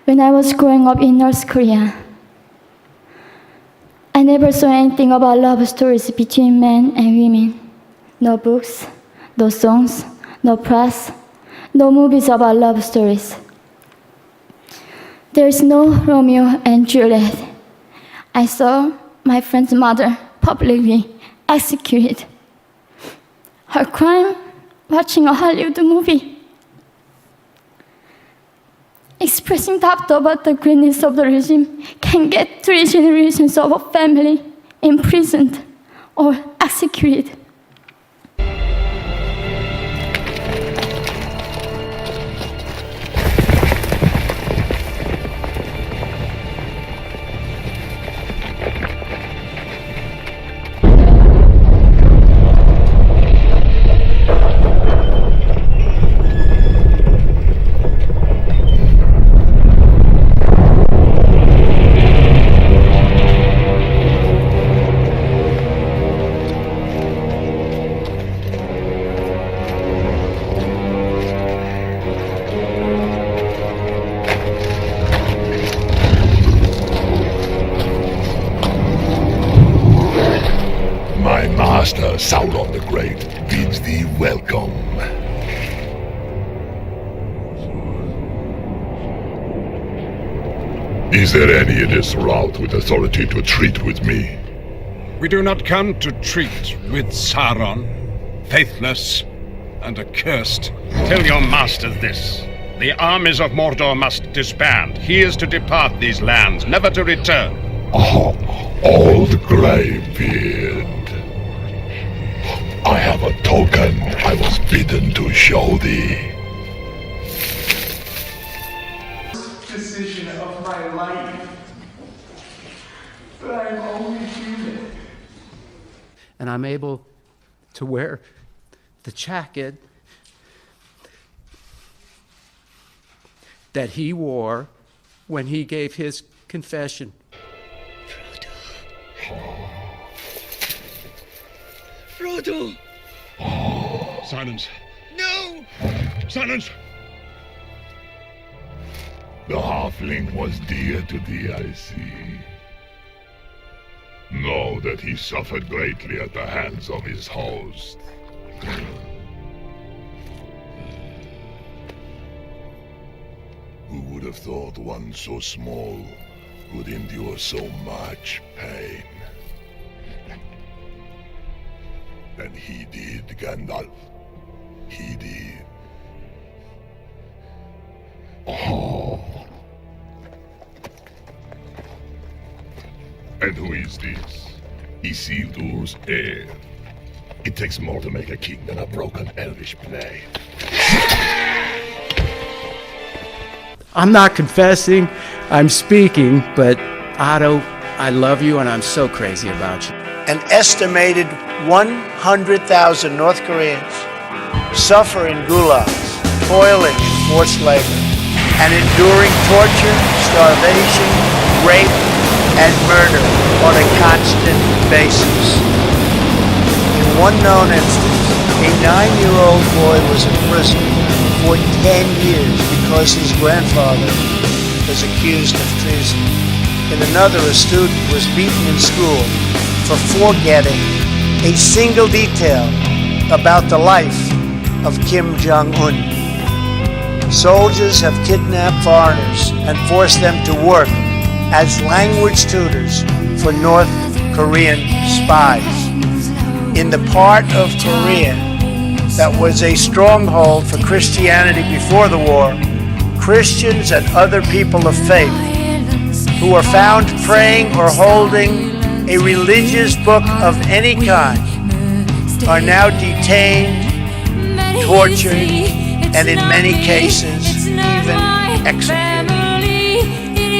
When I was growing up in North Korea, I never saw anything about love stories between men and women. No books, no songs, no press, no movies about love stories. There is no Romeo and Juliet. I saw my friend's mother publicly executed. Her crime, watching a Hollywood movie. Expressing doubt about the greatness of the regime can get 3 generations of a family imprisoned or executed. Master Sauron the Great bids thee welcome. Is there any in this route with authority to treat with me? We do not come to treat with Sauron, faithless and accursed. Tell your master this. The armies of Mordor must disband. He is to depart these lands, never to return. Oh, old Greybeard. I have a token I was bidden to show thee. Decision of my life, but I'm only human. And I'm able to wear the jacket that he wore when he gave his confession. Frodo! Silence. No! Silence! The halfling was dear to thee, I see. Know that he suffered greatly at the hands of his host. Who would have thought one so small could endure so much pain? And he did, Gandalf. He did. Oh. And who is this? Isildur's heir. It takes more to make a king than a broken elvish blade. I'm not confessing, I'm speaking, but Otto, I love you and I'm so crazy about you. An estimated 100,000 North Koreans suffer in gulags, toiling in forced labor, and enduring torture, starvation, rape, and murder on a constant basis. In one known instance, a 9-year-old boy was imprisoned for 10 years because his grandfather was accused of treason. In another, a student was beaten in school for forgetting a single detail about the life of Kim Jong-un. Soldiers have kidnapped foreigners and forced them to work as language tutors for North Korean spies. In the part of Korea that was a stronghold for Christianity before the war, Christians and other people of faith who are found praying or holding a religious book of any kind are now detained, tortured, and in many cases even executed.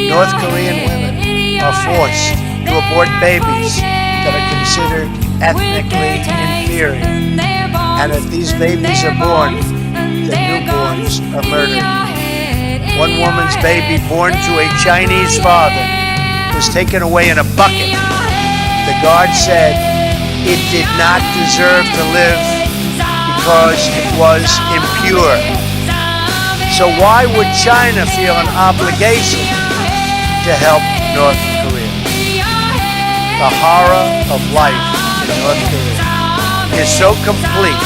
North Korean women are forced to abort babies that are considered ethnically inferior. And if these babies are born, the newborns are murdered. One woman's baby born to a Chinese father was taken away in a bucket. The guard said it did not deserve to live because it was impure. So why would China feel an obligation to help North Korea? The horror of life in North Korea is so complete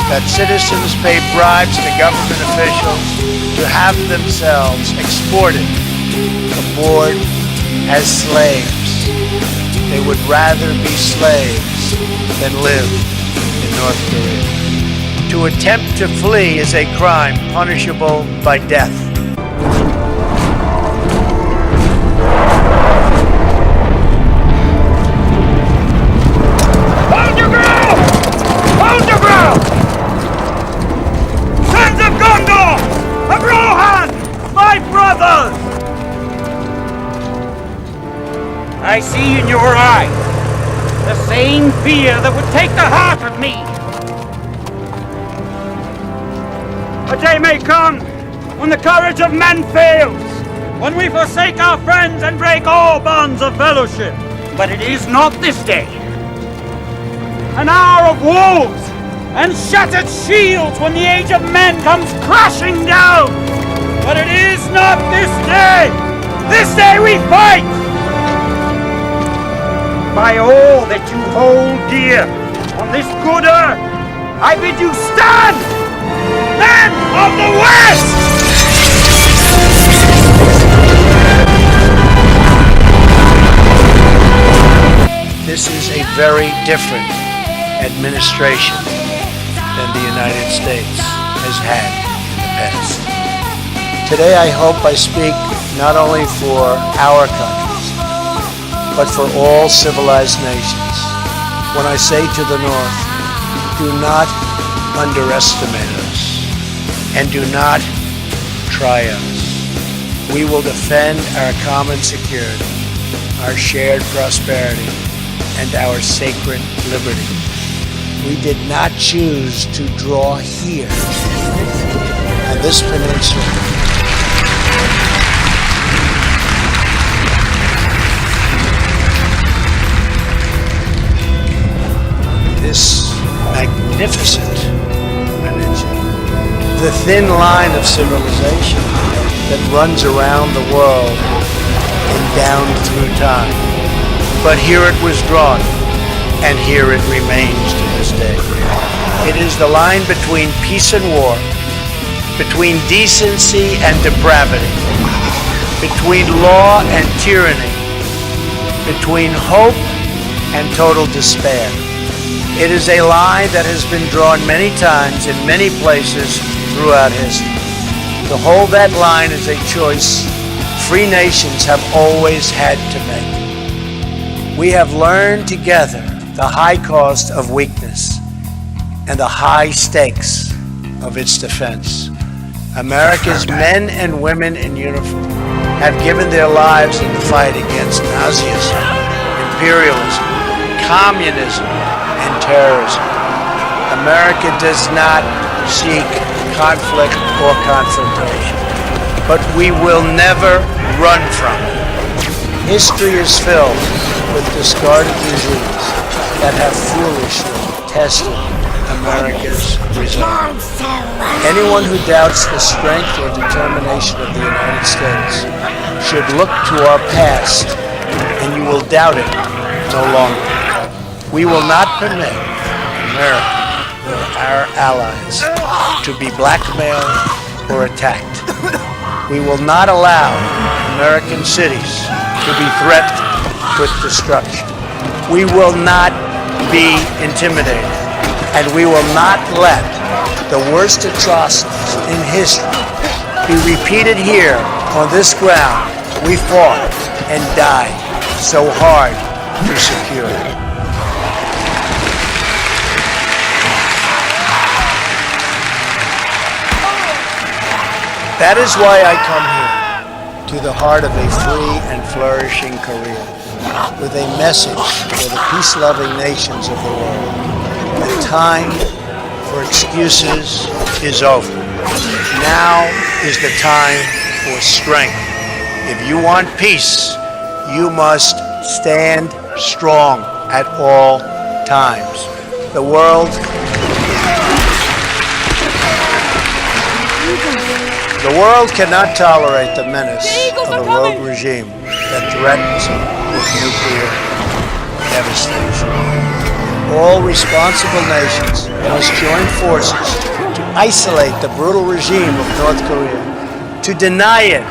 that citizens pay bribes to government officials to have themselves exported aboard as slaves. They would rather be slaves than live in North Korea. To attempt to flee is a crime punishable by death. Hold your ground! Hold your ground! Sons of Gondor! Of Rohan! My brothers! I see in your eye the same fear that would take the heart of me. A day may come when the courage of men fails, when we forsake our friends and break all bonds of fellowship. But it is not this day. An hour of wolves and shattered shields when the age of men comes crashing down. But it is not this day. This day we fight. By all that you hold dear on this good earth, I bid you stand, men of the West! This is a very different administration than the United States has had in the past. Today I hope I speak not only for our countries, but for all civilized nations. When I say to the North, do not underestimate us, and do not try us. We will defend our common security, our shared prosperity, and our sacred liberty. We did not choose to draw here, on this peninsula. This magnificent peninsula, the thin line of civilization that runs around the world and down through time. But here it was drawn, and here it remains to this day. It is the line between peace and war, between decency and depravity, between law and tyranny, between hope and total despair. It is a line that has been drawn many times in many places throughout history. To hold that line is a choice free nations have always had to make. We have learned together the high cost of weakness and the high stakes of its defense. America's men and women in uniform have given their lives in the fight against Nazism, imperialism, communism, and terrorism. America does not seek conflict or confrontation, but we will never run from it. History is filled with discarded regimes that have foolishly tested America's resolve. Anyone who doubts the strength or determination of the United States should look to our past, and you will doubt it no longer. We will not permit America or our allies to be blackmailed or attacked. We will not allow American cities to be threatened with destruction. We will not be intimidated, and we will not let the worst atrocities in history be repeated here on this ground we fought and died so hard to secure. That is why I come here, to the heart of a free and flourishing Korea, with a message for the peace-loving nations of the world. The time for excuses is over. Now is the time for strength. If you want peace, you must stand strong at all times. The world The world cannot tolerate the menace of a rogue regime that threatens with nuclear devastation. All responsible nations must join forces to isolate the brutal regime of North Korea, to deny it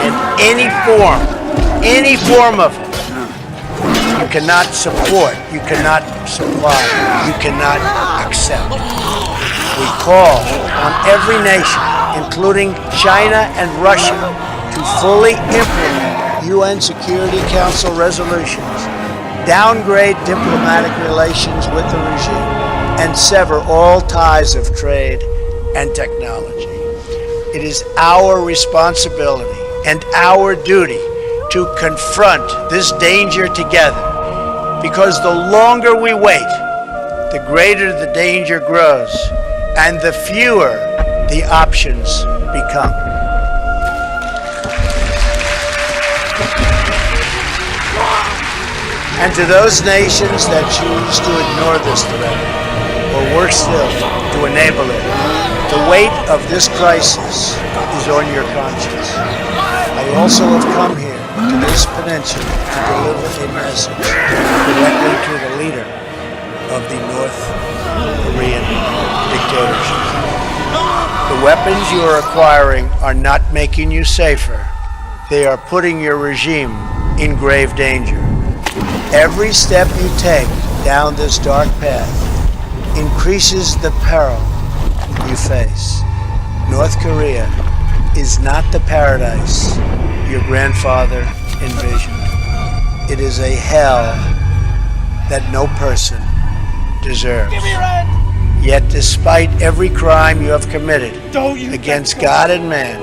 in any form of it. You cannot support, you cannot supply, you cannot accept. We call on every nation, including China and Russia, to fully implement UN Security Council resolutions, downgrade diplomatic relations with the regime, and sever all ties of trade and technology. It is our responsibility and our duty to confront this danger together, because the longer we wait, the greater the danger grows, and the fewer the options become. And to those nations that choose to ignore this threat, or worse still, to enable it, the weight of this crisis is on your conscience. I also have come here to this peninsula to deliver a message directly to the leader of the North Korean dictatorship. The weapons you are acquiring are not making you safer. They are putting your regime in grave danger. Every step you take down this dark path increases the peril you face. North Korea is not the paradise your grandfather envisioned. It is a hell that no person deserves. Yet despite every crime you have committed against God and man,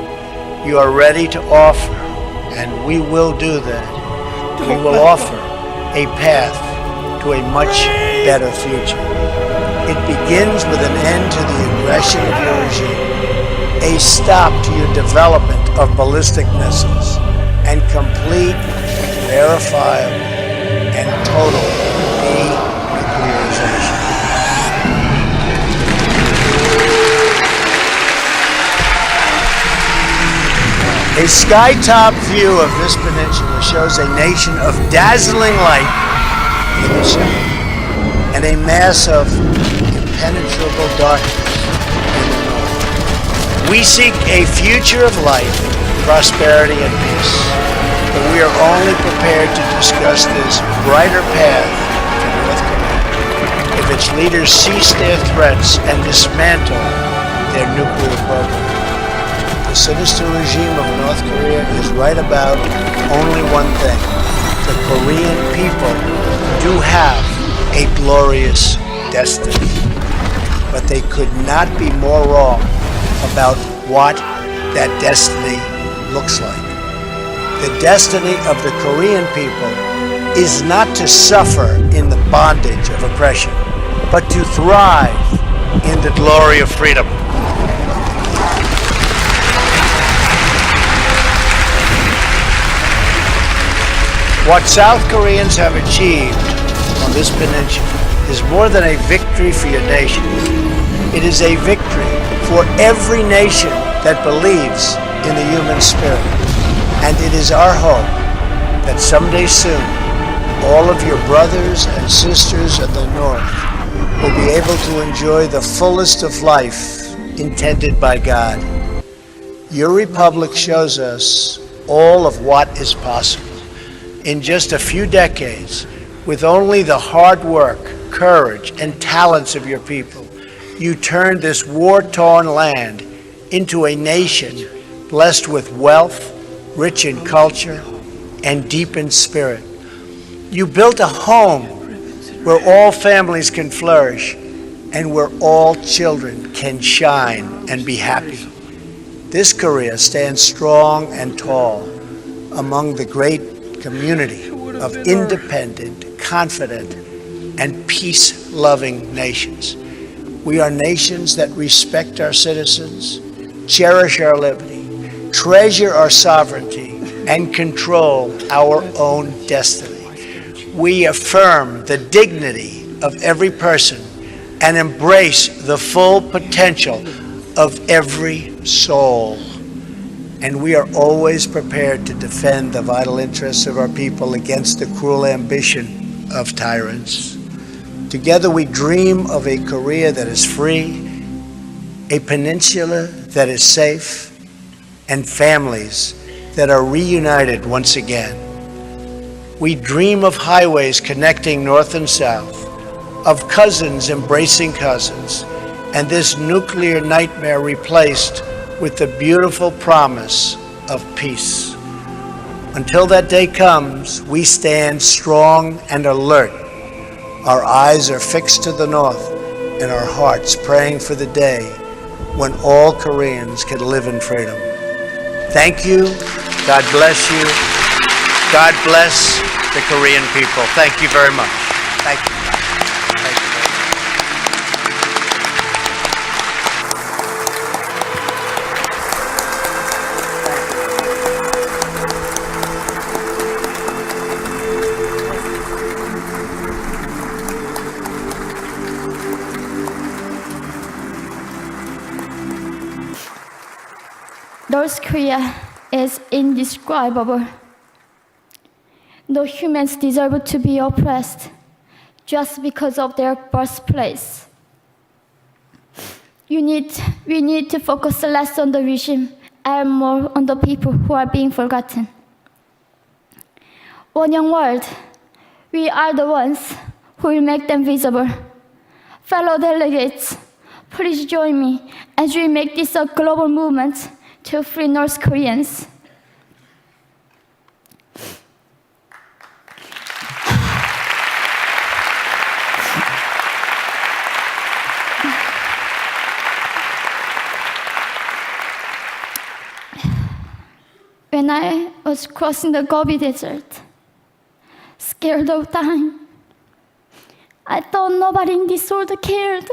you are ready to offer, and we will do that. We will offer a path to a much better future. It begins with an end to the aggression of your regime, a stop to your development of ballistic missiles, and complete, verifiable, and total denuclearization. A sky-top view of this peninsula shows a nation of dazzling light in the center and a mass of impenetrable darkness in the north. We seek a future of light, prosperity, and peace, but we are only prepared to discuss this brighter path for North Korea if its leaders cease their threats and dismantle their nuclear program. The sinister regime of North Korea is right about only one thing. The Korean people do have a glorious destiny, but they could not be more wrong about what that destiny looks like. The destiny of the Korean people is not to suffer in the bondage of oppression, but to thrive in the glory of freedom. What South Koreans have achieved on this peninsula is more than a victory for your nation. It is a victory for every nation that believes in the human spirit. And it is our hope that someday soon, all of your brothers and sisters in the North will be able to enjoy the fullest of life intended by God. Your republic shows us all of what is possible. In just a few decades, with only the hard work, courage, and talents of your people, you turned this war-torn land into a nation blessed with wealth, rich in culture, and deep in spirit. You built a home where all families can flourish and where all children can shine and be happy. This Korea stands strong and tall among the great community of independent, confident, and peace-loving nations. We are nations that respect our citizens, cherish our liberty, treasure our sovereignty, and control our own destiny. We affirm the dignity of every person and embrace the full potential of every soul, and we are always prepared to defend the vital interests of our people against the cruel ambition of tyrants. Together we dream of a Korea that is free, a peninsula that is safe, and families that are reunited once again. We dream of highways connecting north and south, of cousins embracing cousins, and this nuclear nightmare replaced with the beautiful promise of peace. Until that day comes, we stand strong and alert. Our eyes are fixed to the north and our hearts praying for the day when all Koreans can live in freedom. Thank you. God bless you. God bless the Korean people. Thank you very much. Thank you. Thank you very much. North Korea is indescribable. No humans deserve to be oppressed just because of their birthplace. We need to focus less on the regime and more on the people who are being forgotten. One young world, we are the ones who will make them visible. Fellow delegates, please join me as we make this a global movement to free North Koreans. When I was crossing the Gobi Desert, scared of dying, I thought nobody in this world cared.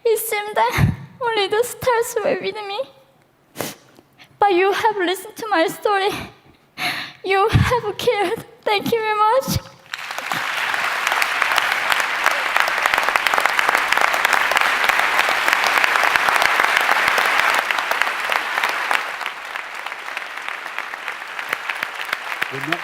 It seemed that only the stars were with me. But you have listened to my story. You have cared. Thank you very much. We're not